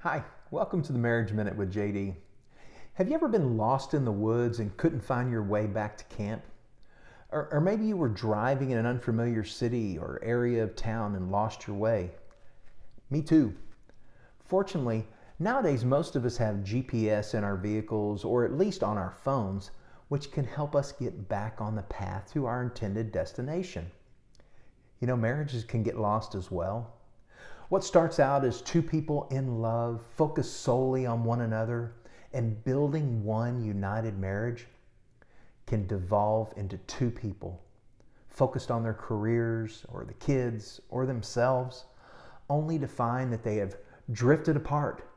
Hi, welcome to the Marriage Minute with JD. Have you ever been lost in the woods and couldn't find your way back to camp? Or maybe you were driving in an unfamiliar city or area of town and lost your way. Me too. Fortunately, nowadays most of us have GPS in our vehicles or at least on our phones, which can help us get back on the path to our intended destination. You know, marriages can get lost as well. What starts out as two people in love, focused solely on one another, and building one united marriage can devolve into two people focused on their careers or the kids or themselves, only to find that they have drifted apart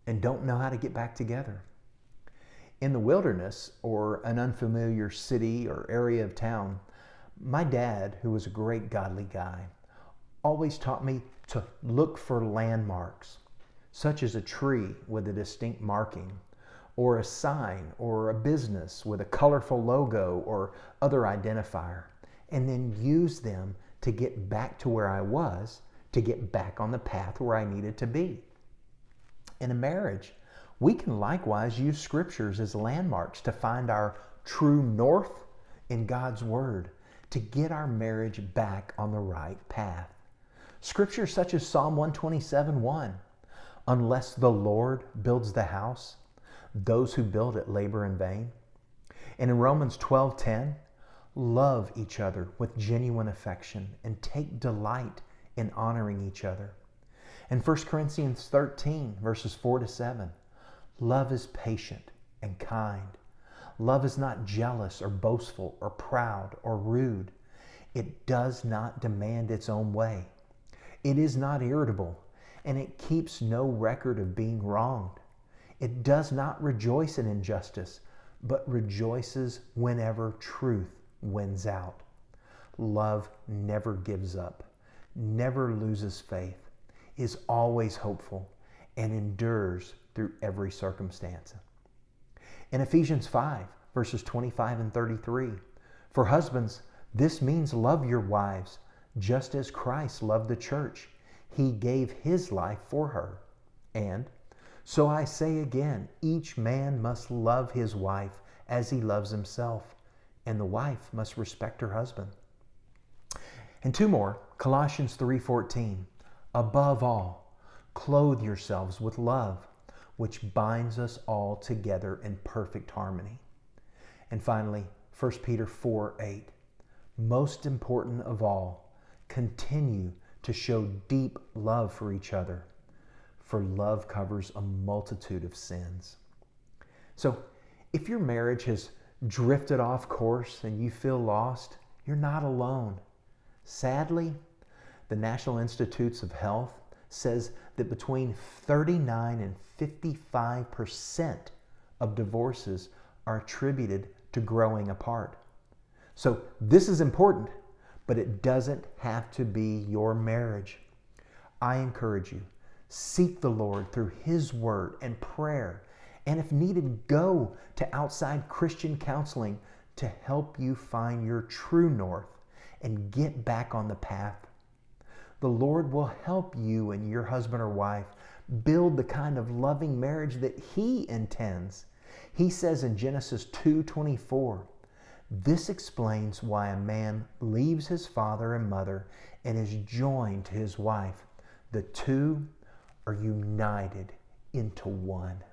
and don't know how to get back together. In the wilderness or an unfamiliar city or area of town, my dad, who was a great godly guy, always taught me to look for landmarks, such as a tree with a distinct marking, or a sign or a business with a colorful logo or other identifier, and then use them to get back to where I was, to get back on the path where I needed to be. In a marriage, we can likewise use scriptures as landmarks to find our true north in God's Word, to get our marriage back on the right path. Scriptures such as Psalm 127:1, unless the Lord builds the house, those who build it labor in vain. And in Romans 12:10, love each other with genuine affection and take delight in honoring each other. And 1 Corinthians 13, verses 4-7, love is patient and kind. Love is not jealous or boastful or proud or rude. It does not demand its own way. It is not irritable, and it keeps no record of being wronged. It does not rejoice in injustice, but rejoices whenever truth wins out. Love never gives up, never loses faith, is always hopeful, and endures through every circumstance. In Ephesians 5, verses 25 and 33, for husbands, this means love your wives, just as Christ loved the church. He gave his life for her. And so I say again, each man must love his wife as he loves himself, and the wife must respect her husband. And two more, Colossians 3:14, above all, clothe yourselves with love, which binds us all together in perfect harmony. And finally, 1 Peter 4:8, most important of all, continue to show deep love for each other, for love covers a multitude of sins. So, if your marriage has drifted off course and you feel lost, you're not alone. Sadly, the National Institutes of Health says that between 39 and 55% of divorces are attributed to growing apart. So, this is important, but it doesn't have to be your marriage. I encourage you, seek the Lord through His Word and prayer, and if needed, go to outside Christian counseling to help you find your true north and get back on the path. The Lord will help you and your husband or wife build the kind of loving marriage that He intends. He says in Genesis 2:24, this explains why a man leaves his father and mother and is joined to his wife. The two are united into one.